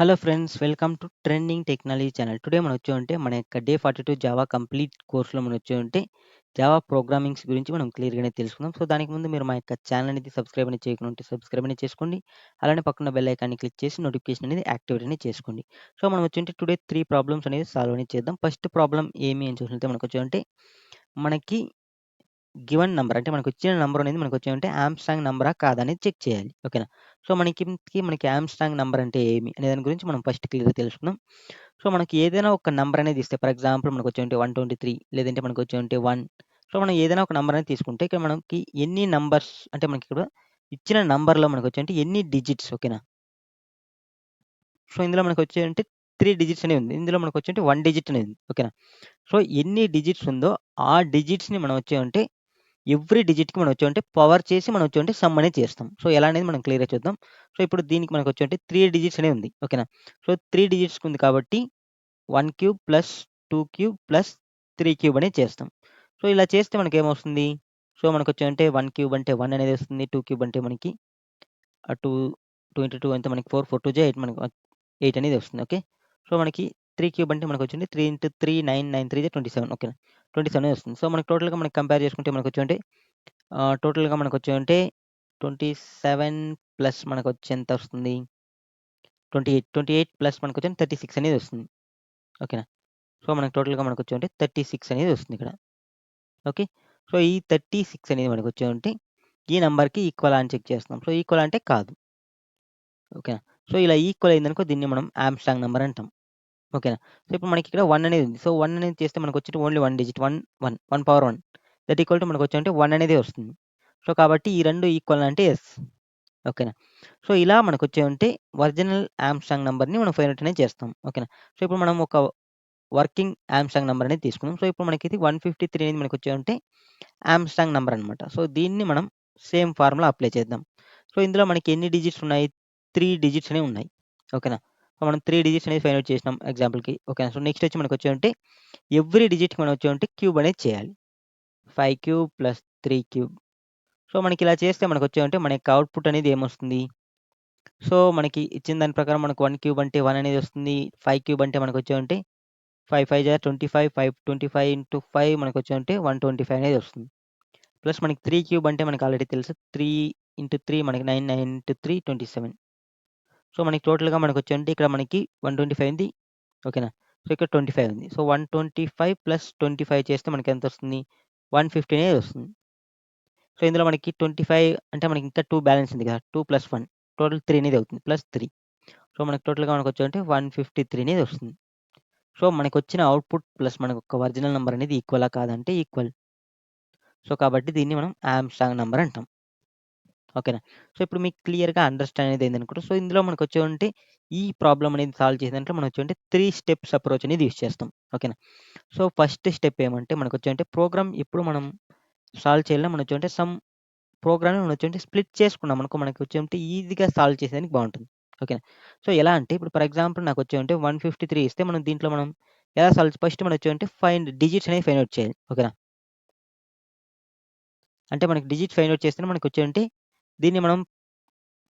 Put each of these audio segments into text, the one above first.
Hello friends, welcome to trending technology channel. Today మనం వచ్చామంటే మన యొక్క డే 42 జావా కంప్లీట్ కోర్స్‌లో మనం వచ్చామంటే జావా ప్రోగ్రామింగ్స్ గురించి మనం క్లియర్‌గానే తెలుసుకుందాం. సో, దానికి ముందు మీరు మా యొక్క ఛానల్ అనేది సబ్స్క్రైబ్ అనేది చేయకుండా ఉంటే సబ్స్క్రైబ్ అనేది చేసుకోండి. అలానే పక్కన బెల్ ఐకాన్‌ని క్లిక్ చేసి నోటిఫికేషన్ అనేది యాక్టివేట్ అనేది చేసుకోండి. సో, మనం వచ్చుంటే టుడే 3 ప్రాబ్లమ్స్ అనేది సాల్వ్ అనేది చేద్దాం. ఫస్ట్ ప్రాబ్లమ్ ఏమి అని చూసినట్లయితే మనకొచ్చామంటే మనకి గివెన్ నంబర్ అంటే మనకొచ్చిన నంబర్ అనేది మనకొచ్చామంటే ఆమ్‌స్ట్రాంగ్ నంబరా కాదా అనేది చెక్ చేయాలి. ఓకేనా? సో, మనకి ఆమ్‌స్ట్రాంగ్ నంబర్ అంటే ఏమి అనే దాని గురించి మనం ఫస్ట్ క్లియర్‌గా తెలుసుకుందాం. సో, మనకి ఏదైనా ఒక నంబర్ అనేది ఇస్తే ఫర్ ఎగ్జాంపుల్ మనకొచ్చేంటి 123 లేదంటే మనకొచ్చేంటి 1 సో, మనం ఏదైనా ఒక నంబర్ అనేది తీసుకుంటే ఇక్కడ మనకి ఎన్ని నంబర్స్ అంటే మనకిక్కడ ఇచ్చిన నంబర్‌లో మనకొచ్చేంటి ఎన్ని డిజిట్స్ ఓకేనా? సో, ఇందులో మనకొచ్చేంటి 3 డిజిట్స్ అనేవి ఉంది. ఇందులో మనకొచ్చేంటి 1 డిజిట్ అనేది ఉంది. ఓకేనా? సో, ఎన్ని డిజిట్స్ ఉందో ఆ డిజిట్స్‌ని మనం వచ్చేమంటే ఎవ్రీ డిజిట్‌కి మనం వచ్చేమంటే పవర్ చేసి మనం వచ్చేమంటే సమ్ అనేది చేస్తాం. సో, ఎలా అనేది మనం క్లియర్‌గా చూద్దాం. సో, ఇప్పుడు దీనికి మనకొచ్చేంటి 3 డిజిట్స్ అనేవి ఉంది. ఓకేనా? సో, 3 డిజిట్స్‌కి ఉంది కాబట్టి 1 cube plus 2 cube plus 3 cube అనేది చేస్తాం. సో, ఇలా చేస్తే మనకేమొస్తుంది? సో, మనకొచ్చేమంటే 1 క్యూబ్ అంటే 1 అనేది వస్తుంది. 2 క్యూబ్ అంటే మనకి 2, 2 ఇంటూ 2 అంటే మనకి 4, 4 2 జా 8 మనకు 8 అనేది వస్తుంది. ఓకే. సో, మనకి 3 క్యూబ్ అంటే మనకొచ్చింది 3 ఇంటూ 3 9, 9 3 జా 27 ఓకేనా. 27 అనేది వస్తుంది. సో, మనకి టోటల్‌గా మనకి కంపేర్ చేసుకుంటే మనకొచ్చేమంటే టోటల్‌గా మనకొచ్చేమంటే 27 ప్లస్ మనకొచ్చి ఎంతొస్తుంది? 28, 28 ప్లస్ మనకొచ్చేంటి 36 అనేది వస్తుంది. ఓకేనా. సో, మనకు టోటల్‌గా మనకొచ్చేమంటే 36 అనేది వస్తుందిక్కడ. ఓకే. సో, ఈ 36 అనేది మనకొచ్చేమంటే ఈ నంబర్‌కి ఈక్వలా అని చెక్ చేస్తున్నాం. సో, ఈక్వల్ అంటే కాదు. ఓకేనా. సో, ఇలా ఈక్వల్ అయిందనుకో దీన్ని మనం ఆమ్‌స్ట్రాంగ్ నంబర్ అంటాం. ఓకేనా. సో, ఇప్పుడు మనకిక్కడ 1 అనేది ఉంది. సో, 1 అనేది చేస్తే మనకొచ్చేటి only 1 digit 1, 1, 1 power 1 that equal to మనకొచ్చేంటే 1 అనేదే వస్తుంది. సో, కాబట్టి ఈ 2 ఈక్వల్ అంటే యెస్. ఓకేనా. సో, ఇలా మనకొచ్చేవంటే ఒరిజినల్ ఆమ్‌స్ట్రాంగ్ నంబర్‌ని మనం ఫైండ్ ఔట్ అనేది చేస్తాం. ఓకేనా. సో, ఇప్పుడు మనం ఒక వర్కింగ్ ఆమ్‌స్ట్రాంగ్ నంబర్ అనేది తీసుకున్నాం. సో, ఇప్పుడు మనకిది 153 అనేది మనకొచ్చేవంటే ఆమ్‌స్ట్రాంగ్ నంబర్ అనమాట. సో, దీన్ని మనం సేమ్ ఫార్ములా అప్లై చేద్దాం. సో, ఇందులో మనకి ఎన్ని డిజిట్స్ ఉన్నాయి? 3 డిజిట్స్ అనేవి ఉన్నాయి. ఓకేనా. సో, మనం 3 డిజిట్స్ అనేది ఫైండ్ ఔట్ చేసినాం ఎగ్జాంపుల్‌కి. ఓకేనా. సో, నెక్స్ట్ వచ్చి మనకొచ్చేవంటే ఎవ్రీ డిజిట్‌కి మనం వచ్చేవంటే క్యూబ్ అనేది చేయాలి. 5 క్యూబ్ ప్లస్ 3 క్యూబ్. సో, మనకిలా చేస్తే మనకొచ్చేవంటే మన యొక్క అవుట్‌పుట్ అనేది ఏమొస్తుంది? సో, మనకి ఇచ్చిన దాని ప్రకారం మనకు 1 క్యూబ్ అంటే 1 అనేది వస్తుంది. 5 క్యూబ్ అంటే మనకొచ్చేవంటే 5 5 జా 25, 5 25 ఇంటూ 5 మనకొచ్చేవంటే 125 అనేది వస్తుంది. ప్లస్ మనకి 3 క్యూబ్ అంటే మనకు ఆల్రెడీ తెలుసు. 3 ఇంటూ 3 మనకి 9, 9 ఇంటూ 3 27. సో, మనకి టోటల్‌గా మనకొచ్చేవంటే ఇక్కడ మనకి 125 ఉంది. ఓకేనా. సో, ఇక్కడ 25 ఉంది. సో, 125 ప్లస్ 25 చేస్తే మనకెంతొస్తుంది? 150 అనేది వస్తుంది. సో, ఇందులో మనకి 25 అంటే మనకి ఇంకా 2 బ్యాలెన్స్ ఉంది కదా! 2 ప్లస్ 1 టోటల్ 3 అనేది అవుతుంది. ప్లస్ 3 సో, మనకు టోటల్‌గా మనకొచ్చేవంటే 153 అనేది వస్తుంది. సో, మనకొచ్చిన అవుట్‌పుట్ ప్లస్ మనకొక ఒరిజినల్ నంబర్ అనేది ఈక్వలా కాదంటే ఈక్వల్. సో, కాబట్టి దీన్ని మనం ఆమ్‌స్ట్రాంగ్ నంబర్ అంటాం. ఓకేనా. సో, ఇప్పుడు మీకు క్లియర్‌గా అండర్‌స్టాండ్ అనేది అయిందనుకుంటా. సో, ఇందులో మనకొచ్చేవంటే ఈ ప్రాబ్లమ్ అనేది సాల్వ్ చేసే దాంట్లో మనం వచ్చేవంటే 3 స్టెప్స్ అప్రోచ్ అనేది యూజ్ చేస్తాం. ఓకేనా. సో, ఫస్ట్ స్టెప్ ఏమంటే మనకొచ్చేవంటే ప్రోగ్రామ్ ఎప్పుడు మనం సాల్వ్ చేయాలన్నా మనం వచ్చేవంటే ప్రోగ్రామ్‌ని మనం వచ్చేవంటే స్ప్లిట్ చేసుకున్నామనుకో మనకొచ్చేవంటే ఈజీగా సాల్వ్ చేసేదానికి బావుంటుంది. ఓకేనా. సో, ఎలా అంటే ఇప్పుడు ఫర్ ఎగ్జాంపుల్ నాకొచ్చేవంటే 153 ఇస్తే మనం దీంట్లో మనం ఎలా సాల్వ్ ఫస్ట్ మనం వచ్చేవంటే డిజిట్స్ అనేది ఫైండ్ ఔట్ చేయాలి. ఓకేనా. అంటే మనకి డిజిట్స్ ఫైండ్ ఔట్ చేస్తేనే మనకొచ్చేవంటే దీన్ని మనం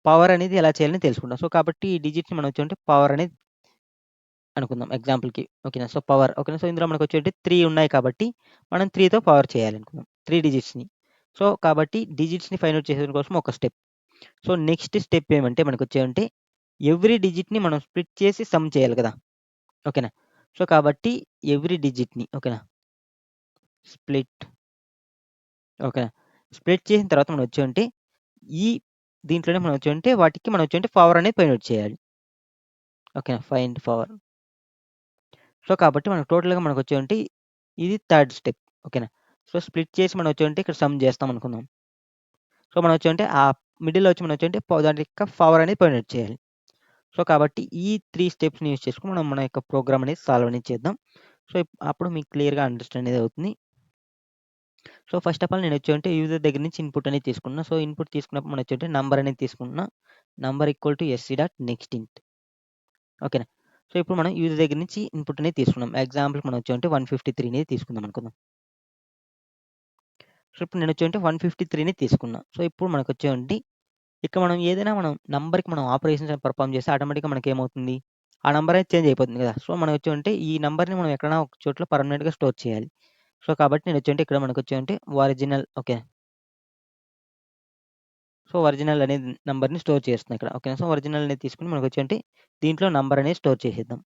పవర్ అనేది ఎలా చేయాలని తెలుసుకుంటాం. సో, కాబట్టి ఈ డిజిట్స్‌ని మనం వచ్చేవంటే పవర్ అనేది అనుకుందాం ఎగ్జాంపుల్‌కి. ఓకేనా. సో, పవర్ ఓకేనా. సో, ఇందులో మనకొచ్చేటి 3 ఉన్నాయి కాబట్టి మనం 3తో పవర్ చేయాలనుకుందాం. 3 డిజిట్స్‌ని. సో, కాబట్టి డిజిట్స్‌ని ఫైండ్ ఔట్ చేసేదాని కోసం ఒక స్టెప్. సో, నెక్స్ట్ స్టెప్ ఏమంటే మనకొచ్చేవంటే ఎవ్రీ డిజిట్‌ని మనం స్ప్లిట్ చేసి సమ్ చేయాలి కదా! ఓకేనా. సో, కాబట్టి ఎవ్రీ డిజిట్‌ని ఓకేనా. స్ప్లిట్ ఓకేనా. స్ప్లిట్ చేసిన తర్వాత మనం వచ్చేవంటే ఈ దీంట్లోనే మనం వచ్చేవంటే వాటికి మనం వచ్చేవంటే పవర్ అనేది ఫైండ్ ఔట్ చేయాలి. ఓకేనా. Find power. సో, కాబట్టి మనకు టోటల్‌గా మనకొచ్చేవంటే ఇది థర్డ్ స్టెప్. ఓకేనా. సో, స్ప్లిట్ చేసి మనం వచ్చేవంటే ఇక్కడ సమ్ చేస్తాం అనుకుందాం. సో, మనం వచ్చేవంటే ఆ మిడిల్‌లో వచ్చి మనం వచ్చేవంటే దాని యొక్క పవర్ అనేది ఫైండ్ ఔట్ చేయాలి. సో, కాబట్టి ఈ 3 స్టెప్స్‌ని యూజ్ చేసుకొని మనం మన యొక్క ప్రోగ్రామ్ అనేది సాల్వ్ అనేది చేద్దాం. సో, అప్పుడు మీకు క్లియర్‌గా అండర్‌స్టాండ్ అనేది అవుతుంది. సో, ఫస్ట్ ఆఫ్ ఆల్ నేనొచ్చేవంటే యూజర్ దగ్గర నుంచి ఇన్‌పుట్ అనేది తీసుకున్నా. సో, ఇన్‌పుట్ తీసుకున్నప్పుడు మనం వచ్చేవంటే నంబర్ అనేది తీసుకుంటున్నా. Number equal to SC dot next int. ఓకేనా. సో, ఇప్పుడు మనం యూజర్ దగ్గర నుంచి ఇన్‌పుట్ అనేది తీసుకున్నాం. ఎగ్జాంపుల్‌కి మనం వచ్చేవంటే 153 అనేది తీసుకుందాం అనుకుందాం. సో, ఇప్పుడు నేనొచ్చేవంటే 153ని తీసుకున్నా. సో, ఇప్పుడు మనకొచ్చేవంటి ఇక్కడ మనం ఏదైనా నంబర్‌కి మనం ఆపరేషన్స్ పెర్ఫార్మ్ చేస్తే ఆటోమేటిక్‌గా మనకేమవుతుంది? ఆ నంబర్ అనేది చేంజ్ అయిపోతుంది కదా! సో, మనం వచ్చుంటే ఈ నంబర్‌ని మనం ఎక్కడైనా ఒక చోట్ల పర్మనెంట్‌గా స్టోర్ చేయాలి. సో, కాబట్టి నేను వచ్చుంటే ఇక్కడ మనకొచ్చుంటే ఒరిజినల్ ఓకే. సో, ఒరిజినల్ అనేది నంబర్‌ని స్టోర్ చేస్తున్నా ఇక్కడ. ఓకేనా. సో, ఒరిజినల్ అనేది తీసుకొని మనకొచ్చుంటే దీంట్లో నంబర్ అనేది స్టోర్ చేసేద్దాం.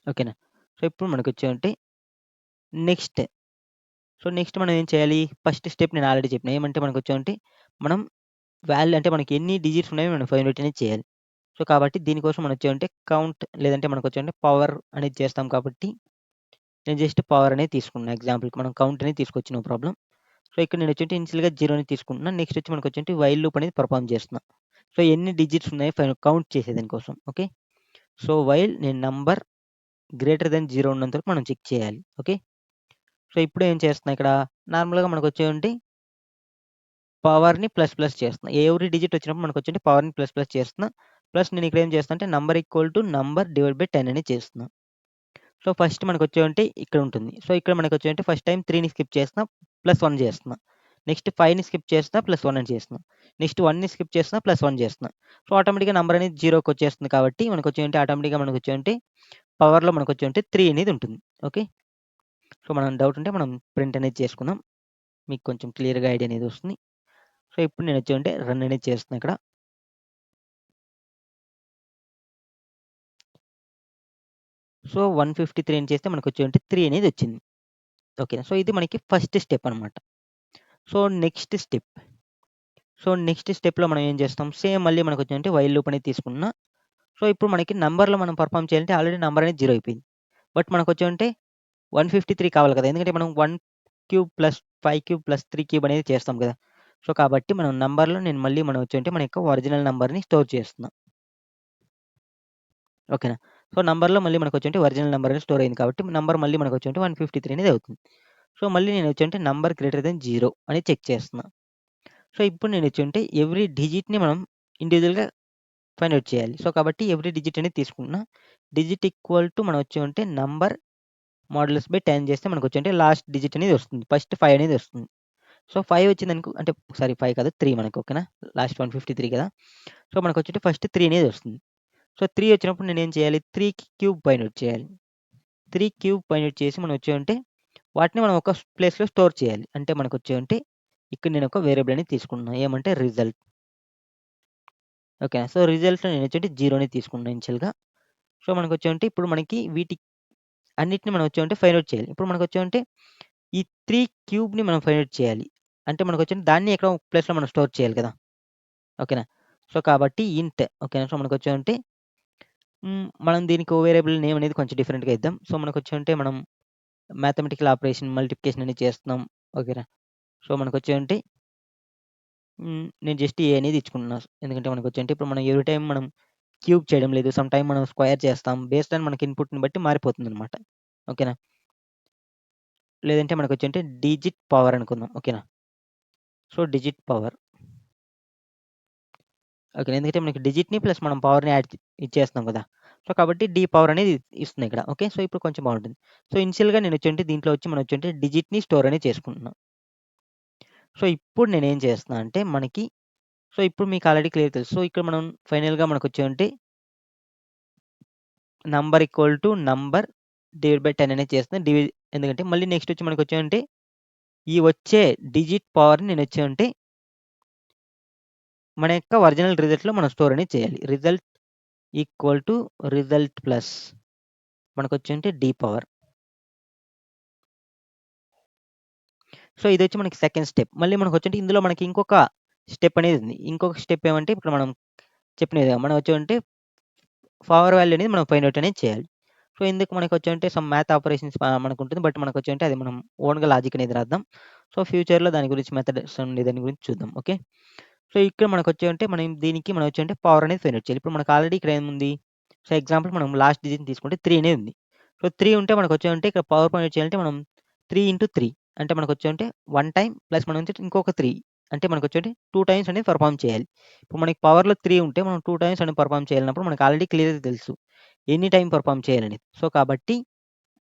ఓకేనా. సో, ఇప్పుడు మనకొచ్చుంటే నెక్స్ట్. సో, నెక్స్ట్ మనం ఏం చేయాలి? ఫస్ట్ స్టెప్ నేను ఆల్రెడీ చెప్పిన. ఏమంటే మనకొచ్చుంటే మనం వాల్యూ అంటే మనకి ఎన్ని డిజిట్స్ ఉన్నాయో మనం ఫైండ్ ఔట్ అనేది చేయాలి. సో, కాబట్టి దీనికోసం మనం వచ్చుంటే కౌంట్ లేదంటే మనకొచ్చుంటే పవర్ అనేది చేస్తాం కాబట్టి నేను జస్ట్ పవర్ అనేది తీసుకున్నా ఎగ్జాంపుల్‌కి మనం కౌంట్ అనేది తీసుకోవచ్చు నో ప్రాబ్లమ్. సో, ఇక్కడ నేనొచ్చేంటి ఇనిషియల్‌గా 0 తీసుకుంటున్నా. నెక్స్ట్ వచ్చి మనకొచ్చేంటి వైల్ లూప్ అనేది పెర్ఫార్మ్ చేస్తున్నా. సో, ఎన్ని డిజిట్స్ ఉన్నాయో కౌంట్ చేసేదాని కోసం. ఓకే. సో, వైల్ నేను నంబర్ గ్రేటర్ థాన్ 0 ఉన్నంత వరకు మనం చెక్ చేయాలి. ఓకే. సో, ఇప్పుడు ఏం చేస్తున్నా ఇక్కడ నార్మల్‌గా మనకొచ్చేంటి పవర్‌ని ప్లస్ ప్లస్ చేస్తున్నా. ఎవ్రి డిజిట్ వచ్చినప్పుడు మనకొచ్చేంటి పవర్‌ని ప్లస్ ప్లస్ చేస్తున్నా. ప్లస్ నేను ఇక్కడ ఏం చేస్తున్నా అంటే number equal to number divide by 10 అనేది చేస్తున్నా. సో, ఫస్ట్ మనకొచ్చేంటి ఇక్కడ ఉంటుంది. సో, ఇక్కడ మనకొచ్చేంటి ఫస్ట్ టైమ్ 3ని స్కిప్ చేస్తున్నా. +1 చేస్తున్నా. నెక్స్ట్ 5ని స్కిప్ చేస్తున్నా. +1 అని చేస్తున్నా. నెక్స్ట్ 1ని స్కిప్ చేస్తున్నా. +1 చేస్తున్నా. సో, ఆటోమేటిక్‌గా నంబర్ అనేది 0కొచ్చేస్తుంది కాబట్టి మనకొచ్చేంటి ఆటోమేటిక్‌గా మనకొచ్చేంటి పవర్‌లో మనకొచ్చేంటి 3 అనేది ఉంటుంది. ఓకే. సో, మనం డౌట్ ఉంటే మనం ప్రింట్ అనేది చేసుకుందాం. మీకు కొంచెం క్లియర్‌గా ఐడియా అనేది వస్తుంది. సో, ఇప్పుడు నేనొచ్చేంటి రన్ అనేది చేస్తున్నా ఇక్కడ. సో, 153 అని చేస్తే మనకొచ్చేంటి 3 అనేది వచ్చింది. ఓకే. సో, ఇది మనకి ఫస్ట్ స్టెప్ అనమాట. So, next step. So, next స్టెప్‌లో మనం ఏం చేస్తాం? సేమ్ మళ్ళీ మనకొచ్చేంటి వైల్ లూప్ అనేది తీసుకున్నా. సో, ఇప్పుడు మనకి నంబర్‌లో మనం పెర్ఫార్మ్ చేయాలంటే ఆల్రెడీ నంబర్ అనేది 0 అయిపోయింది. బట్ మనకొచ్చేంటి 153 కావాలి కదా! ఎందుకంటే మనం 1 cube plus 5 cube plus 3 cube అనేది చేస్తాం కదా! సో, కాబట్టి మనం నంబర్‌లో నేను మళ్ళీ మనం వచ్చేంటి మన యొక్క ఒరిజినల్ నంబర్‌ని స్టోర్ చేస్తున్నా. ఓకేనా. సో, నంబర్‌లో మళ్ళీ మనకొచ్చేంటి ఒరిజినల్ నంబర్ అనేది స్టోర్ అయింది కాబట్టి నంబర్ మళ్ళీ మనకొచ్చేంటి 153 అనేది అవుతుంది. సో, మళ్ళీ నేనొచ్చేంటి నంబర్ గ్రేటర్ థాన్ 0 అని చెక్ చేస్తున్నా. సో, ఇప్పుడు నేనొచ్చేంటి ఎవ్రి డిజిట్‌ని మనం ఇండివిడ్యుయల్‌గా ఫైండ్ ఔట్ చేయాలి. సో, కాబట్టి ఎవ్రి డిజిట్ అనేది తీసుకుంటున్నా. డిజిట్ ఈక్వల్ టు మనం వచ్చి ఉంటే నంబర్ మోడులస్ బై 10 చేస్తే మనకొచ్చేంటి లాస్ట్ డిజిట్ అనేది వస్తుంది. ఫస్ట్ 5 అనేది వస్తుంది. సో, 5 వచ్చిందనుకో అంటే సారీ 5 కాదు 3 మనకు ఓకేనా. లాస్ట్ 153 కదా! సో, మనకొచ్చేంటి ఫస్ట్ 3 అనేది వస్తుంది. సో, 3 వచ్చినప్పుడు నేనేం చేయాలి? 3కి క్యూబ్ ఫైండ్ ఔట్ చేయాలి. 3 క్యూబ్ ఫైండ్ ఔట్ చేసి మనం వచ్చేమంటే వాటిని మనం ఒక ప్లేస్‌లో స్టోర్ చేయాలి. అంటే మనకొచ్చేమంటే ఇక్కడ నేను ఒక వేరియబుల్ అనేది తీసుకుంటున్నా. ఏమంటే రిజల్ట్. ఓకేనా. సో, రిజల్ట్‌లో నేనొచ్చేంటి 0ని తీసుకున్నా ఇనిషియల్‌గా. సో, మనకొచ్చేమంటే ఇప్పుడు మనకి వీటి అన్నిటిని మనం వచ్చేమంటే ఫైండ్ ఔట్ చేయాలి. ఇప్పుడు మనకొచ్చేమంటే ఈ 3 క్యూబ్‌ని మనం ఫైండ్ ఔట్ చేయాలి. అంటే మనకొచ్చేంటి దాన్ని ఎక్కడో ఒక ప్లేస్‌లో మనం స్టోర్ చేయాలి కదా! ఓకేనా. సో, కాబట్టి ఇంట్ ఓకేనా. సో, మనకొచ్చేమంటే మనం దీనికి ఓ వేరియబుల్ నేమ్ అనేది కొంచెం డిఫరెంట్‌గా ఇద్దాం. సో, మనకొచ్చేమంటే మనం మ్యాథమెటికల్ ఆపరేషన్ మల్టిప్లికేషన్ అనేది చేస్తున్నాం. ఓకేనా. సో, మనకొచ్చేమంటే నేను జస్ట్ ఏ అనేది ఇచ్చుకుంటున్నా. ఎందుకంటే మనకొచ్చేంటి ఇప్పుడు మనం ఎవ్రి టైమ్ మనం క్యూబ్ చేయడం లేదు. సమ్ టైమ్ మనం స్క్వేర్ చేస్తాం. బేస్డ్ ఆన్ మనకి ఇన్‌పుట్‌ని బట్టి మారిపోతుందనమాట. ఓకేనా. లేదంటే మనకొచ్చేంటి డిజిట్ పవర్ అనుకుందాం. ఓకేనా. So, digit power. ఓకే. ఎందుకంటే మనకి డిజిట్‌ని ప్లస్ మనం పవర్‌ని ఇచ్చేస్తున్నాం కదా! సో, కాబట్టి డి పవర్ అనేది ఇస్తుంది ఇక్కడ. ఓకే. సో, ఇప్పుడు కొంచెం బావుంటుంది. సో, ఇనిషియల్‌గా నేనొచ్చేంటి దీంట్లో వచ్చి మనం వచ్చేంటి డిజిట్‌ని స్టోర్ అనేది చేసుకుంటున్నా. సో, ఇప్పుడు నేనేం చేస్తున్నా అంటే మనకి సో, ఇప్పుడు మీకు ఆల్రెడీ క్లియర్ తెలుసు. సో, ఇక్కడ మనం ఫైనల్‌గా మనకొచ్చేమంటే number equal to number divide by 10 అనేది చేస్తున్నా. ఎందుకంటే మళ్ళీ నెక్స్ట్ వచ్చి మనకొచ్చేమంటే ఈ వచ్చే డిజిట్ పవర్‌ని నేనొచ్చేమంటే మన యొక్క ఒరిజినల్ రిజల్ట్‌లో మనం స్టోర్ అనేది చేయాలి. Result equal to result plus మనకొచ్చేంటి డి పవర్. సో, ఇదొచ్చి మనకి సెకండ్ స్టెప్. మళ్ళీ మనకొచ్చేంటి ఇందులో మనకి ఇంకొక స్టెప్ అనేది ఉంది. ఇంకొక స్టెప్ ఏమంటే ఇప్పుడు మనం చెప్పిన విధంగా మనం వచ్చేమంటే పవర్ వాల్యూ అనేది మనం ఫైండ్ ఔట్ అనేది చేయాలి. సో, ఇందుకు మనకొచ్చేంటే సమ్ మ్యాథ్ ఆపరేషన్స్ మనకుంటుంది. బట్ మనకొచ్చేంటే అది మనం ఓన్‌గా లాజిక్ అనేది రాద్దాం. సో, ఫ్యూచర్‌లో దాని గురించి మెథడ్స్ ఉండే దాని గురించి చూద్దాం. ఓకే. సో, ఇక్కడ మనకొచ్చేమంటే మనం దీనికి మనం వచ్చేంటే పవర్ అనేది ఫైండ్ ఔట్ చేయాలి. ఇప్పుడు మనకు ఆల్రెడీ ఇక్కడ ఏముంది? సో, ఎగ్జాంపుల్ మనం లాస్ట్ డిజిట్‌ని తీసుకుంటే 3 అనేది ఉంది. సో, 3 ఉంటే మనకొచ్చేమంటే ఇక్కడ పవర్ ఫైండ్ ఔట్ చేయాలంటే మనం 3 ఇంటూ 3 అంటే మనకొచ్చేమంటే 1 టైమ్ ప్లస్ మనం వచ్చేసి ఇంకొక 3 అంటే మనకొచ్చేంటి 2 టైమ్స్ అనేది పెర్ఫార్మ్ చేయాలి. ఇప్పుడు మనకి పవర్‌లో 3 ఉంటే మనం 2 టైమ్స్ అనేది పెర్ఫార్మ్ చేయాలన్నప్పుడు మనకు ఆల్రెడీ క్లియర్‌గా తెలుసు. ఎన్ని టైమ్ పెర్ఫార్మ్ చేయాలనేది. సో, కాబట్టి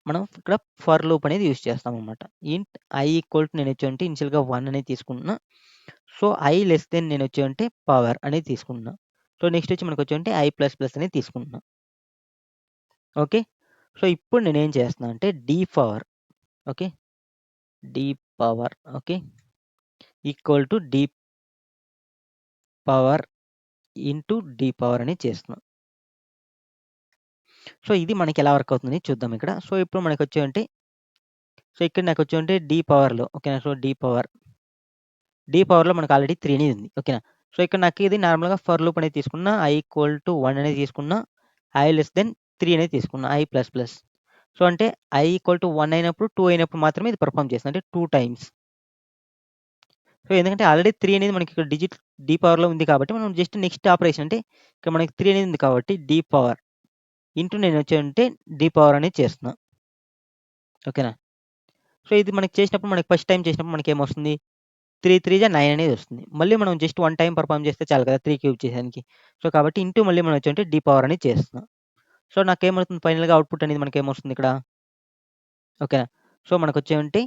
మనం ఇక్కడ ఫర్ లూప్ అనేది యూజ్ చేస్తామనమాట. ఇంట్ ఐ ఈక్వల్ టు నేనొచ్చేంటి ఇనిషియల్‌గా 1 అనేది తీసుకుంటున్నా. సో, ఐ లెస్ దెన్ నేనొచ్చేంటి పవర్ అనేది తీసుకుంటున్నా. సో, నెక్స్ట్ వచ్చి మనకొచ్చేంటి ఐ ప్లస్ ప్లస్ అనేది తీసుకుంటున్నా. ఓకే. సో, ఇప్పుడు నేనేం చేస్తున్నా అంటే D power okay. D power okay. Equal to D power into D power అనేది చేస్తున్నాం. సో, ఇది మనకి ఎలా వర్క్ అవుతుందని చూద్దాం ఇక్కడ. సో, ఇప్పుడు మనకొచ్చేవంటే సో, ఇక్కడ నాకొచ్చేవంటే డి పవర్‌లో ఓకేనా. సో, డి పవర్‌లో మనకు ఆల్రెడీ 3 అనేది ఉంది. ఓకేనా. సో, ఇక్కడ నాకు ఇది నార్మల్‌గా ఫర్ లూప్ అనేది తీసుకున్నా. ఐ ఈక్వల్ టు 1 అనేది తీసుకున్నా. ఐ లెస్ దెన్ 3 అనేది తీసుకున్నా. I plus plus. సో, అంటే ఐ ఈక్వల్ టు 1 అయినప్పుడు, 2 అయినప్పుడు మాత్రమే ఇది పెర్ఫార్మ్ చేస్తుంది. అంటే 2 టైమ్స్. సో, ఎందుకంటే ఆల్రెడీ 3 అనేది మనకి ఇక్కడ డిజిట్ డి పవర్‌లో ఉంది కాబట్టి మనం జస్ట్ నెక్స్ట్ ఆపరేషన్ అంటే ఇక్కడ మనకి 3 అనేది ఉంది కాబట్టి డి పవర్ ఇంటూ నేనొచ్చేంటే డి పవర్ అనేది చేస్తున్నా. ఓకేనా. సో, ఇది మనకి చేసినప్పుడు మనకి ఫస్ట్ టైమ్ చేసినప్పుడు మనకేమొస్తుంది 3 3 జా 9 అనేది వస్తుంది. మళ్ళీ మనం జస్ట్ 1 టైమ్ పెర్ఫార్మ్ చేస్తే చాలు కదా! 3 క్యూబ్ చేసేదానికి. సో, కాబట్టి ఇంటూ మళ్ళీ మనం వచ్చేంటే డి పవర్ అనేది చేస్తున్నాం. సో, నాకేమవుతుంది ఫైనల్‌గా అవుట్‌పుట్ అనేది మనకేమొస్తుంది ఇక్కడ? ఓకేనా. సో, మనకొచ్చేవంటే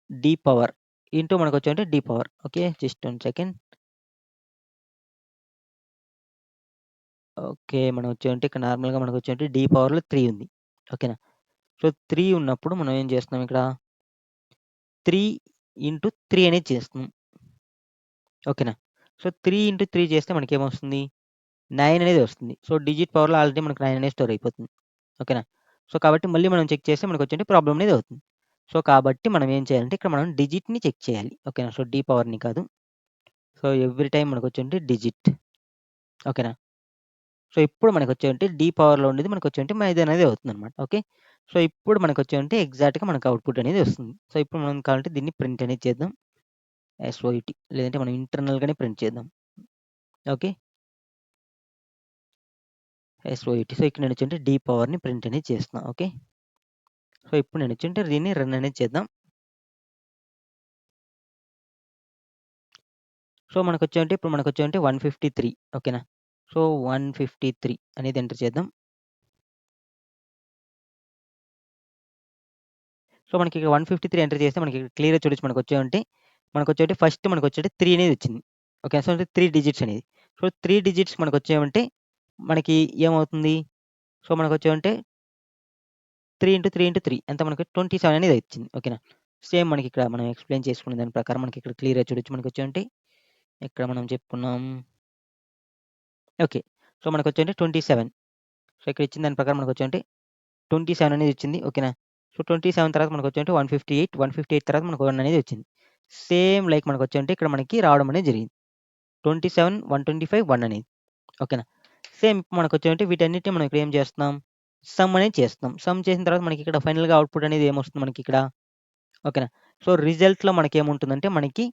డి పవర్ ఇంటూ మనకొచ్చేవంటే D power. Okay. Just 1 second. Okay. మనం వచ్చేవంటే ఇక్కడ నార్మల్‌గా మనకొచ్చేవంటే డి పవర్‌లో 3 ఉంది. ఓకేనా. సో, 3 ఉన్నప్పుడు మనం ఏం చేస్తున్నాం ఇక్కడ 3 ఇంటూ 3 అనేది చేస్తున్నాం. ఓకేనా. సో, 3 ఇంటూ 3 చేస్తే మనకేమొస్తుంది 9 అనేది వస్తుంది. సో, డిజిట్ పవర్‌లో ఆల్రెడీ మనకు 9 అనేది స్టోర్ అయిపోతుంది. ఓకేనా. సో, కాబట్టి మళ్ళీ మనం చెక్ చేస్తే మనకొచ్చేంటి ప్రాబ్లమ్ అనేది అవుతుంది. సో, కాబట్టి మనం ఏం చేయాలంటే ఇక్కడ మనం డిజిట్‌ని చెక్ చేయాలి. ఓకేనా. సో, డి పవర్‌ని కాదు. సో, ఎవ్రీ టైమ్ మనకొచ్చేంటి డిజిట్. ఓకేనా. సో, ఇప్పుడు మనకొచ్చేంటి డి పవర్‌లో ఉండేది మనకొచ్చేంటి ఇదనేది అవుతుందనమాట. ఓకే. సో, ఇప్పుడు మనకొచ్చేంటి ఎగ్జాక్ట్‌గా మనకు అవుట్‌పుట్ అనేది వస్తుంది. సో, ఇప్పుడు మనం కావాలంటే దీన్ని ప్రింట్ అనేది చేద్దాం. ఎస్ఓయూటీ లేదంటే మనం ఇంటర్నల్‌గానే ప్రింట్ చేద్దాం. ఓకే. ఎస్ఓయూటీ. సో, ఇక్కడ నేనొచ్చేంటి డి పవర్‌ని ప్రింట్ అనేది చేస్తున్నా. ఓకే. సో, ఇప్పుడు నేనొచ్చేంటి దీన్ని రన్ అనేది చేద్దాం. సో, మనకొచ్చేంటి ఇప్పుడు మనకొచ్చేంటి 153 ఓకేనా. సో, 153 అనేది ఎంటర్ చేద్దాం. సో, మనకి ఇక్కడ 153 ఎంటర్ చేస్తే మనకి క్లియర్‌గా చూడొచ్చు మనకొచ్చేటి ఫస్ట్ మనకొచ్చేటి 3 అనేది వచ్చింది. ఓకే. సో, అంటే 3 డిజిట్స్ అనేది. సో, 3 డిజిట్స్ మనకొచ్చేవంటే మనకి ఏమవుతుంది? సో, మనకొచ్చేవంటే 3 ఎంత మనకి 27 అనేది వచ్చింది. ఓకేనా. సేమ్ మనకిక్కడ మనం ఎక్స్‌ప్లెయిన్ చేసుకున్న దాని ప్రకారం మనకిక్కడ క్లియర్‌గా చూడొచ్చు. మనకొచ్చేవంటే ఇక్కడ మనం చెప్పుకున్నాం. ఓకే. సో, మనకొచ్చేంటి 27. సో, ఇక్కడ ఇచ్చిన దాని ప్రకారం మనకొచ్చేంటి 27 అనేది వచ్చింది. ఓకేనా. సో, 27 తర్వాత మనకొచ్చేంటి 158, 158 తర్వాత మనకు 1 అనేది వచ్చింది. సేమ్ లైక్ మనకొచ్చేంటి ఇక్కడ మనకి రావడం అనేది జరిగింది. 27, 125, 1 అనేది. ఓకేనా. సేమ్ మనకొచ్చేంటి వీటన్నిటిని మనం ఇక్కడ ఏం చేస్తున్నాం? సమ్ అనేది చేస్తున్నాం. సమ్ చేసిన తర్వాత మనకిక్కడ ఫైనల్‌గా అవుట్‌పుట్ అనేది ఏమొస్తుంది మనకిక్కడ? ఓకేనా. సో, రిజల్ట్‌లో మనకేముంటుందంటే మనకి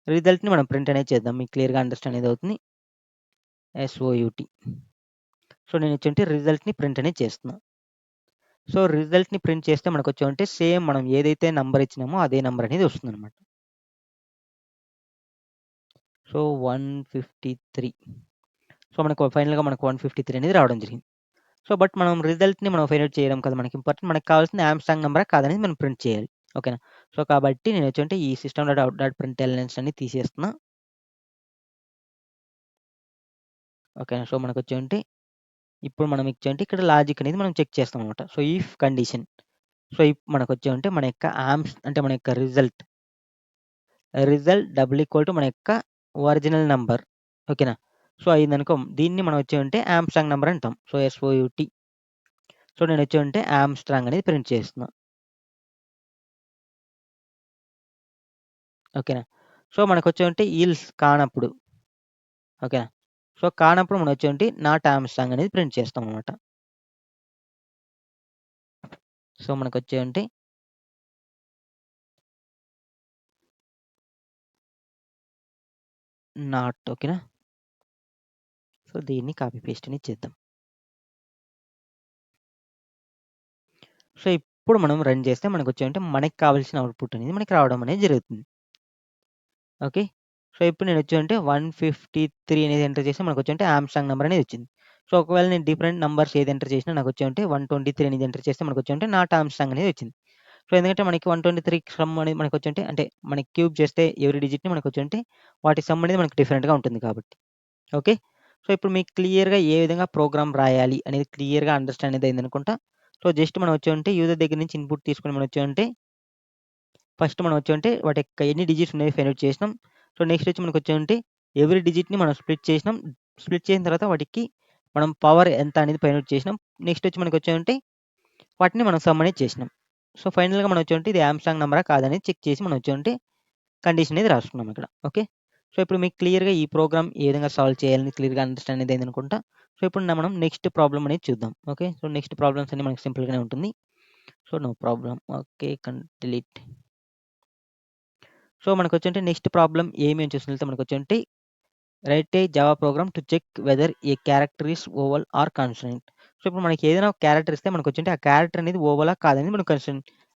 రిజల్ట్‌ని మనం ప్రింట్ అనేది చేద్దాం. మీకు క్లియర్‌గా అండర్‌స్టాండ్ అనేది అవుతుంది. ఎస్ఓయూటీ. సో, నేనొచ్చేంటి రిజల్ట్‌ని ప్రింట్ అనేది చేస్తున్నా. సో, రిజల్ట్‌ని ప్రింట్ చేస్తే మనకొచ్చేవంటే సేమ్ మనం ఏదైతే నంబర్ ఇచ్చినామో అదే నంబర్ అనేది వస్తుందనమాట. సో, 153 సో, మనకు ఫైనల్‌గా మనకు 153 అనేది రావడం జరిగింది. సో, బట్ మనం రిజల్ట్‌ని మనం ఫైండ్ ఔట్ చేయడం కాదు మనకి ఇంపార్టెంట్. మనకు కావాల్సింది ఆమ్‌స్ట్రాంగ్ నంబరా కాదనేది మనం ప్రింట్ చేయాలి. ఓకేనా. సో, కాబట్టి నేనొచ్చేంటి ఈ సిస్టమ్ డాట్ ఔట్ డాట్ ప్రింట్ఎల్ఎన్స్ అని తీసేస్తున్నా. ఓకేనా. సో, మనకొచ్చేంటి ఇప్పుడు మనం ఇచ్చేంటి ఇక్కడ లాజిక్ అనేది మనం చెక్ చేస్తామనమాట. So, if condition. సో, మనకొచ్చేవంటే మన యొక్క అంటే మన యొక్క రిజల్ట్ డబుల్ ఈక్వల్ టు మన యొక్క ఒరిజినల్ నంబర్. ఓకేనా. సో, అయిందనుకో దీన్ని మనం వచ్చేవంటే ఆమ్‌స్ట్రాంగ్ నంబర్ అంటాం. సో, ఎస్ఓయూటీ. సో, నేనొచ్చేవంటే ఆమ్‌స్ట్రాంగ్ అనేది ప్రింట్ చేస్తున్నా. ఓకేనా. సో, మనకొచ్చేవంటే ఈల్స్ కానప్పుడు. ఓకేనా. సో, కానప్పుడు మనం వచ్చేవంటి నాట్ ఆమ్‌స్ట్రాంగ్ అనేది ప్రింట్ చేస్తామనమాట. సో, మనకొచ్చేవంటి నాట్ ఓకేనా. సో, దీన్ని కాపీ పేస్ట్ అనేది చేద్దాం. సో, ఇప్పుడు మనం రన్ చేస్తే మనకొచ్చేవంటే మనకి కావాల్సిన అవుట్‌పుట్ అనేది మనకి రావడం అనేది జరుగుతుంది. ఓకే. సో, ఇప్పుడు నేనొచ్చేవంటే 153 అనేది ఎంటర్ చేస్తే మనకొచ్చేవంటే ఆమ్‌స్ట్రాంగ్ నంబర్ అనేది వచ్చింది. సో, ఒకవేళ నేను డిఫరెంట్ నంబర్స్ ఏది ఎంటర్ చేసినా నాకొచ్చేవంటే 123 అనేది ఎంటర్ చేస్తే మనకొచ్చేవంటే నాట్ ఆమ్‌స్ట్రాంగ్ అనేది వచ్చింది. సో, ఎందుకంటే మనకి 123కి సమ్ అనేది మనకొచ్చేంటే అంటే మనకి క్యూబ్ చేస్తే ఎవ్రీ డిజిట్‌ని మనకొచ్చేంటే వాటి సమ్ అనేది మనకి డిఫరెంట్‌గా ఉంటుంది కాబట్టి. ఓకే. సో, ఇప్పుడు మీకు క్లియర్‌గా ఏ విధంగా ప్రోగ్రామ్ రాయాలి అనేది క్లియర్‌గా అండర్‌స్టాండ్ అనేది అయిందనుకుంటా. సో, జస్ట్ మనం వచ్చామంటే యూజర్ దగ్గర నుంచి ఇన్‌పుట్ తీసుకొని మనం వచ్చామంటే ఫస్ట్ మనం వచ్చామంటే వాటి యొక్క ఎన్ని డిజిట్స్ ఉన్నాయో ఫైండ్ ఔట్ చేసినాం. సో, నెక్స్ట్ వచ్చి మనకొచ్చామంటే ఎవ్రీ డిజిట్‌ని మనం స్ప్లిట్ చేసినాం. స్ప్లిట్ చేసిన తర్వాత వాటికి మనం పవర్ ఎంత అనేది ఫైండ్ ఔట్ చేసినాం. నెక్స్ట్ వచ్చి మనకొచ్చామంటే వాటిని మనం సమ్ అనేది చేసినాం. సో, ఫైనల్‌గా మనం వచ్చామంటే ఇది ఆమ్‌స్ట్రాంగ్ నంబరా కాదనేది చెక్ చేసి మనం వచ్చామంటే కండిషన్ అనేది రాసుకున్నాం ఇక్కడ. ఓకే. సో, ఇప్పుడు మీకు క్లియర్‌గా ఈ ప్రోగ్రామ్ ఏ విధంగా సాల్వ్ చేయాలని క్లియర్‌గా అండర్‌స్టాండ్ అనేది అయిందనుకుంటా. సో, ఇప్పుడు మనం నెక్స్ట్ ప్రాబ్లమ్ అనేది చూద్దాం. ఓకే. సో, నెక్స్ట్ ప్రాబ్లమ్స్ అన్నీ మనకు సింపుల్‌గానే ఉంటుంది. So, no problem. Okay. Delete. So, మనకొచ్చేంటి నెక్స్ట్ ప్రాబ్లమ్ ఏమి అని చూసినట్లయితే మనకొచ్చేంటి write a Java program to check whether a character is vowel or consonant. So, ఇప్పుడు మనకి ఏదైనా ఒక క్యారెక్టర్ ఇస్తే మనకొచ్చేంటి ఆ క్యారెక్టర్ అనేది ఓవలా కాదనేది మనం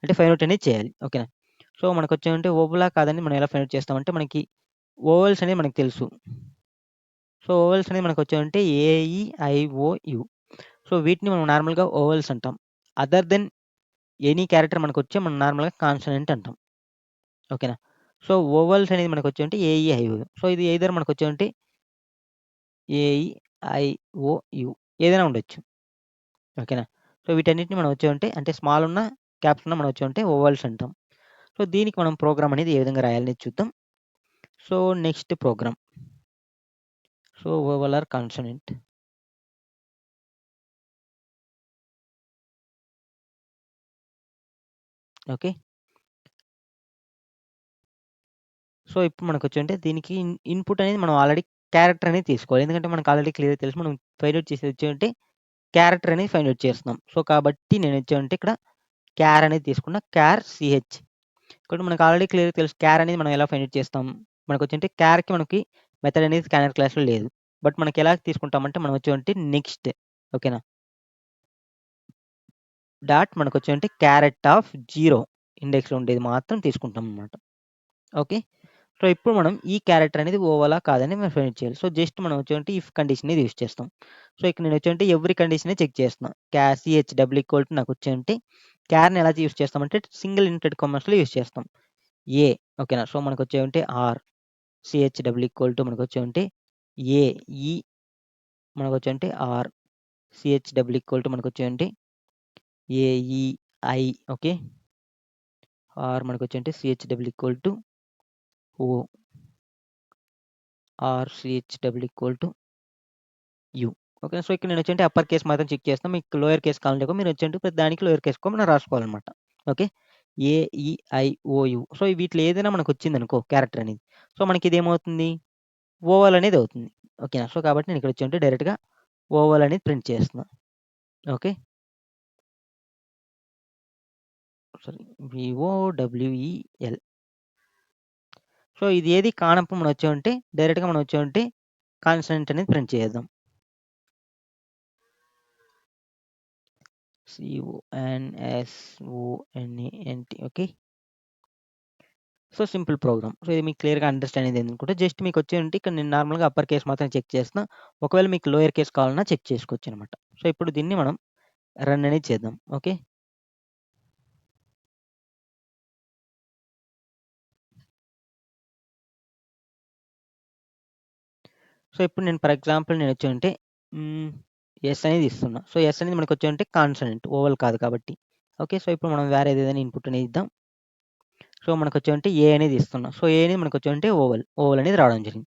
అంటే ఫైండ్ ఔట్ అనేది చేయాలి. ఓకేనా. సో, మనకొచ్చేంటి ఓవలా కాదని మనం ఎలా ఫైండ్ ఔట్ చేస్తామంటే మనకి ఓవెల్స్ అనేవి మనకు తెలుసు. సో, ఓవెల్స్ అనేది మనకొచ్చేవంటే A E, I, O, U. So, వీటిని మనం నార్మల్‌గా ఓవెల్స్ అంటాం. అదర్ దెన్ ఎనీ క్యారెక్టర్ మనకొచ్చే మనం నార్మల్‌గా కాన్సోనెంట్ అంటాం. ఓకేనా. సో, ఓవెల్స్ అనేది మనకొచ్చేవంటే ఏఈ, ఐ, ఓ. సో, ఇది ఎయిదర్ మనకొచ్చేవంటే ఏఈ, ఐ, ఓ, యు ఏదైనా ఉండొచ్చు. ఓకేనా. సో, వీటన్నిటిని మనం వచ్చేవంటే అంటే స్మాల్ ఉన్న, క్యాప్స్ ఉన్న మనం వచ్చేవంటే ఓవెల్స్ అంటాం. సో, దీనికి మనం ప్రోగ్రామ్ అనేది ఏ విధంగా రాయాలనేది చూద్దాం. So, next program. So, vowel or consonant. Okay. So, ఇప్పుడు మనకొచ్చేంటే దీనికి ఇన్‌పుట్ అనేది మనం ఆల్రెడీ క్యారెక్టర్ అనేది తీసుకోవాలి. ఎందుకంటే మనకు ఆల్రెడీ క్లియర్‌గా తెలుసు. మనం ఫైండ్ ఔట్ చేసేది వచ్చేంటే క్యారెక్టర్ అనేది ఫైండ్ ఔట్ చేస్తున్నాం. సో, కాబట్టి నేనొచ్చేవంటే ఇక్కడ క్యార్ అనేది తీసుకున్న. క్యార్ సీహెచ్. ఇక్కడ మనకు ఆల్రెడీ క్లియర్‌గా తెలుసు. క్యార్ అనేది మనం ఎలా ఫైండ్ ఔట్ చేస్తాం? మనకొచ్చేంటే క్యార్‌కి మనకి మెథడ్ అనేది స్కానర్ క్లాస్‌లో లేదు. బట్ మనకి ఎలా తీసుకుంటామంటే మనం వచ్చేవంటే నెక్స్ట్ ఓకేనా. డాట్ మనకొచ్చేవంటే క్యారెట్ ఆఫ్ 0 ఇండెక్స్‌లో ఉండేది మాత్రం తీసుకుంటాం అన్నమాట. ఓకే. సో, ఇప్పుడు మనం ఈ క్యారెక్టర్ అనేది ఓవలా కాదని మనం ఫైండ్ చేయాలి. సో, జస్ట్ మనం వచ్చేవంటే ఇఫ్ కండిషన్ అనేది యూజ్ చేస్తాం. సో, ఇక్కడ నేను వచ్చేవంటే ఎవ్రి కండిషనే చెక్ చేస్తున్నా. సీహెచ్ డబుల్ ఈక్వల్ టు నాకొచ్చేవంటే క్యార్‌ని ఎలా యూజ్ చేస్తామంటే సింగిల్ ఇన్వర్టెడ్ కామర్స్‌లో యూజ్ చేస్తాం. ఏ ఓకేనా. సో, మనకొచ్చేవంటే or CH double equal to మనకొచ్చేవంటే ఏ ఈ మనకొచ్చేవంటే or CH double equal to మనకొచ్చేవంటే ఏఈఐ ఓకే. ఆర్ మనకొచ్చేవంటే CH double equal to O or CH double equal to U. Okay. So, ఇక్కడ నేనొచ్చేంటి upper case మాత్రం check చేస్తాం. మీకు lower case కావాలంటే మీరొచ్చేంటి ప్రతి దానికి లోయర్ కేస్ కూడా మనం రాసుకోవాలనమాట. ఓకే. ఏ, ఈ, ఐ, ఓ, యు. సో, వీటిలో ఏదైనా మనకొచ్చిందనుకో క్యారెక్టర్ అనేది. సో, మనకిదేమవుతుంది? ఓవల్ అనేది అవుతుంది. ఓకేనా. సో, కాబట్టి నేనిక్కడొచ్చేంటి డైరెక్ట్‌గా ఓవల్ అనేది ప్రింట్ చేస్తున్నా. ఓకే. సారీ వీఓడబ్ల్యూఈఎల్. సో, ఇది ఏది కానప్పుడు మనం వచ్చామంటే డైరెక్ట్‌గా మనం వచ్చామంటే కాన్సోనెంట్ అనేది ప్రింట్ చేసేద్దాం. CONSONANT okay. So, simple program. So, ఇది మీకు క్లియర్‌గా అండర్‌స్టాండ్ అయిందనుకుంటా. జస్ట్ మీకొచ్చేంటి ఇక్కడ నేను నార్మల్‌గా అప్పర్ కేస్ మాత్రం చెక్ చేస్తున్నా. ఒకవేళ మీకు లోయర్ కేస్ కావాలన్నా చెక్ చేసుకోవచ్చనమాట. సో, ఇప్పుడు దీన్ని మనం రన్ అనేది చేద్దాం. ఓకే. సో, ఇప్పుడు నేను ఫర్ ఎగ్జాంపుల్ నేనొచ్చేంటే హ్మ్. యెస్ అనేది ఇస్తున్నా. సో, యెస్ అనేది మనకొచ్చేంటే కాన్సోనెంట్ ఓవెల్ కాదు కాబట్టి. ఓకే. సో, ఇప్పుడు మనం వేరేదేదైనా ఇన్‌పుట్ అనేది ఇద్దాం. సో, మనకొచ్చేంటే ఏ అనేది ఇస్తున్నా. సో, ఏ అనేది మనకొచ్చేంటే ఓవెల్. ఓవెల్ అనేది రావడం జరిగింది.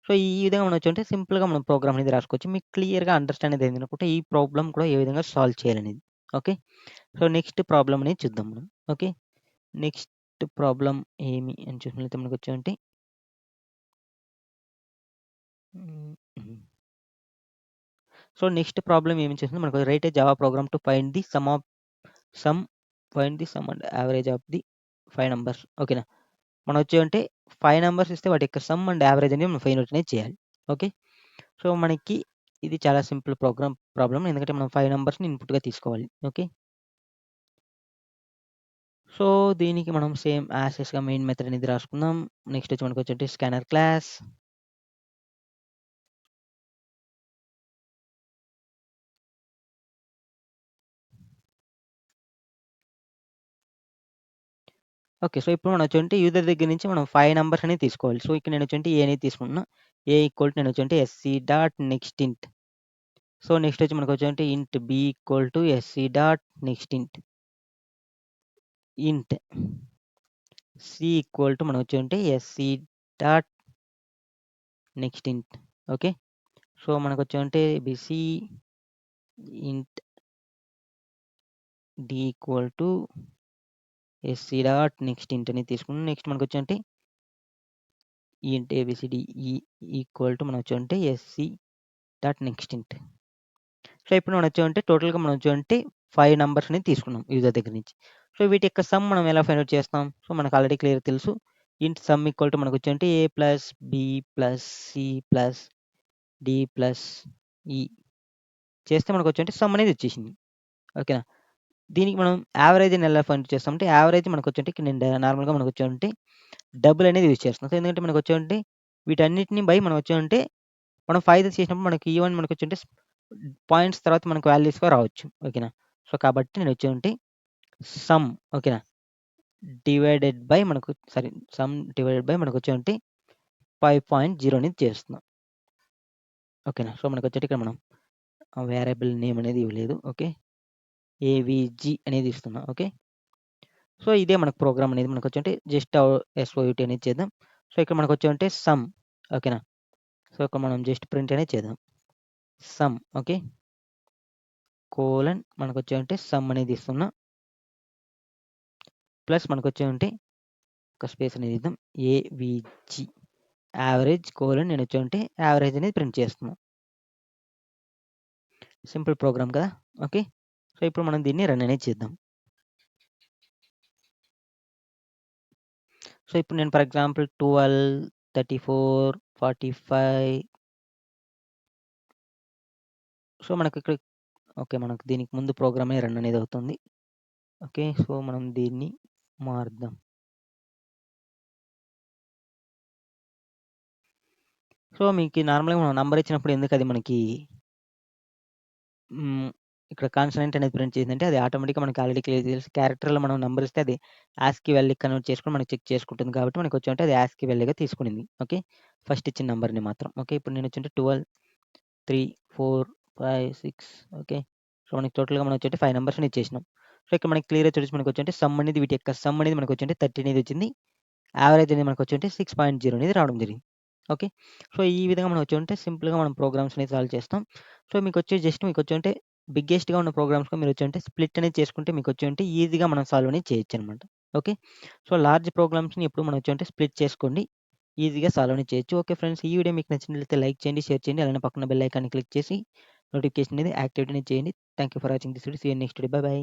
సో, ఈ విధంగా మనం వచ్చుంటే సింపుల్‌గా మనం ప్రోగ్రామ్ అనేది రాసుకోవచ్చు. మీకు క్లియర్‌గా అండర్‌స్టాండ్ అనేది అయిందనుకుంటే ఈ ప్రాబ్లమ్ కూడా ఏ విధంగా సాల్వ్ చేయాలనేది. ఓకే. సో, నెక్స్ట్ ప్రాబ్లమ్ అనేది చూద్దాం మనం. ఓకే. నెక్స్ట్ ప్రాబ్లమ్ ఏమి అని చూసినట్లయితే మనకొచ్చేంటి హ్మ్. హ్మ్. సో, నెక్స్ట్ ప్రాబ్లమ్ ఏమి చేస్తుంది మనకు right a Java program to some find the some and average of the 5 numbers. ఓకేనా. మనం వచ్చేవంటే 5 నంబర్స్ ఇస్తే వాటి యొక్క సమ్ అండ్ యావరేజ్ అనేది మనం ఫైండ్ ఔట్ అనేది చేయాలి. ఓకే. సో, మనకి ఇది చాలా సింపుల్ ప్రాబ్లమ్. ఎందుకంటే మనం 5 నంబర్స్‌ని ఇన్‌పుట్‌గా తీసుకోవాలి. ఓకే. సో, దీనికి మనం సేమ్ యాస్ టీజ్‌గా మెయిన్ మెథడ్ అనేది రాసుకుందాం. నెక్స్ట్ వచ్చి మనకొచ్చేటి స్కానర్ క్లాస్. ఓకే. సో, ఇప్పుడు మనం వచ్చుంటే యూజర్ దగ్గర నుంచి మనం 5 నంబర్స్ అనేది తీసుకోవాలి. సో, ఇక్కడ నేనొచ్చుంటే ఏ అనేది తీసుకుంటున్నా. ఏ ఈక్వల్ టు నేనొచ్చుంటే SC dot next int. So, next వచ్చి మనకొచ్చుంటే int B equal to SC dot next int. Int C equal to మనకొచ్చుంటే SC dot next int. Okay. So, మనకొచ్చుంటే BC int D equal to SC dot next int అనేది తీసుకున్నాం. Next మనకొచ్చుంటే ఇంట్ ABCD ఈ equal to మనం వచ్చుంటే SC dot next int. So, ఇప్పుడు మనం వచ్చామంటే టోటల్‌గా మనం వచ్చామంటే 5 నంబర్స్ అనేది తీసుకున్నాం యూజర్ దగ్గర నుంచి. సో, వీటి యొక్క సమ్ మనం ఎలా ఫైండ్ ఔట్ చేస్తాం? సో, మనకు ఆల్రెడీ క్లియర్‌గా తెలుసు. ఇంట్ సమ్ ఈక్వల్ టు మనకొచ్చేంటే A plus B plus C plus D plus E చేస్తే మనకొచ్చేంటే సమ్ అనేది వచ్చేసింది. ఓకేనా? దీనికి మనం యావరేజ్‌ని ఎలా ఫైండ్ ఔట్ చేస్తామంటే యావరేజ్ మనకొచ్చేంటే ఇక్కడ నేను నార్మల్‌గా మనకొచ్చేంటే డబుల్ అనేది యూజ్ చేస్తున్నాం. సో, ఎందుకంటే మనకొచ్చేంటే వీటన్నిటిని బై మనం వచ్చామంటే మనం 5 చేసినప్పుడు మనకి ఈవెన్ మనకొచ్చేంటే పాయింట్స్ తర్వాత మనకు వాల్యూస్‌గా రావచ్చు. ఓకేనా? సో, కాబట్టి నేనొచ్చేంటి సమ్ ఓకేనా? డివైడెడ్ బై మనకు సారీ సమ్ డివైడెడ్ బై మనకొచ్చేంటి 5.0 అనేది చేస్తున్నాం. ఓకేనా? సో, మనకొచ్చేటి ఇక్కడ మనం వేరియబుల్ నేమ్ అనేది ఇవ్వలేదు. ఓకే. ఏవీజీ అనేది ఇస్తున్నాం. ఓకే. సో, ఇదే మనకు ప్రోగ్రామ్ అనేది మనకొచ్చేంటి జస్ట్ ఎస్ఓయూటీ అనేది చేద్దాం. సో, ఇక్కడ మనకొచ్చేంటే సమ్ ఓకేనా? సో, ఇక్కడ మనం జస్ట్ ప్రింట్ అనేది చేద్దాం. Some okay. కోలన్ మనకొచ్చేంటే సమ్ అనేది ఇస్తున్నా. ప్లస్ మనకొచ్చేంటి ఒక స్పేస్ అనేది ఇద్దాం. ఏవీజీ యావరేజ్ కోలన్ నేనొచ్చేంటి యావరేజ్ అనేది ప్రింట్ చేస్తున్నాం. సింపుల్ ప్రోగ్రామ్ కదా! ఓకే. సో, ఇప్పుడు మనం దీన్ని రన్ అనేది చేద్దాం. సో, ఇప్పుడు నేను ఫర్ ఎగ్జాంపుల్ 12, 34, 45 సో, మనకిక్కడ ఓకే. మనకు దీనికి ముందు ప్రోగ్రామే రన్ అనేది అవుతుంది. ఓకే. సో, మనం దీన్ని మారుద్దాం. సో, మీకు నార్మల్‌గా మనం నంబర్ ఇచ్చినప్పుడు ఎందుకది మనకి హ్మ్. ఇక్కడ కాన్సోనెంట్ అనేది ప్రింట్ చేసిందంటే అది ఆటోమేటిక్‌గా మనకి ఆల్రెడీ క్లియర్‌గా తెలుసు. క్యారెక్టర్‌లో మనం నంబర్ ఇస్తే అది ఆస్కీ వాల్యూకి కన్వర్ట్ చేసుకొని మనకి చెక్ చేసుకుంటుంది కాబట్టి మనకొచ్చేంటే అది ఆస్కీ వాల్యూగా తీసుకునింది. ఓకే. ఫస్ట్ ఇచ్చిన నంబర్‌ని మాత్రం. ఓకే. ఇప్పుడు నేనొచ్చేంటే 12, 3, 4, 5, 6 ఓకే. సో, మనకి టోటల్‌గా మనం వచ్చేటి 5 నంబర్స్ అనేది ఇచ్చేసినాం. సో, ఇక్కడ మనకి క్లియర్‌గా చూడొచ్చు మనకొచ్చేంటే సమ్ అనేది వీటి యొక్క సమ్ అనేది మనకొచ్చేంటే 30 అనేది వచ్చింది. యావరేజ్ అనేది మనకొచ్చేంటే 6.0 అనేది రావడం జరిగింది. ఓకే. సో, ఈ విధంగా మనం వచ్చుంటే సింపుల్‌గా మనం ప్రోగ్రామ్స్ అనేది సాల్వ్ చేస్తాం. సో, మీకొచ్చేంటే బిగ్గెస్ట్‌గా ఉన్న ప్రోగ్రామ్స్‌లో మీరొచ్చేంటే స్ప్లిట్ అనేది చేసుకుంటే మీకొచ్చేంటే ఈజీగా మనం సాల్వ్ అనేది చేయొచ్చనమాట. ఓకే. సో, లార్జ్ ప్రోగ్రామ్స్‌ని ఎప్పుడు మనం వచ్చేంటే స్ప్లిట్ చేసుకోండి. ఈజీగా సాల్వ్ అనేది చేయొచ్చు. Okay friends. ఈ వీడియో మీకు నచ్చినట్లయితే లైక్ చేయండి, షేర్ చేయండి. అలానే పక్కన బెల్ ఐకాన్‌ని క్లిక్ చేసి నోటిఫికేషన్ అనేది యాక్టివేట్ అనేది చేయండి. Thank you for watching this video. See you next video. Bye by.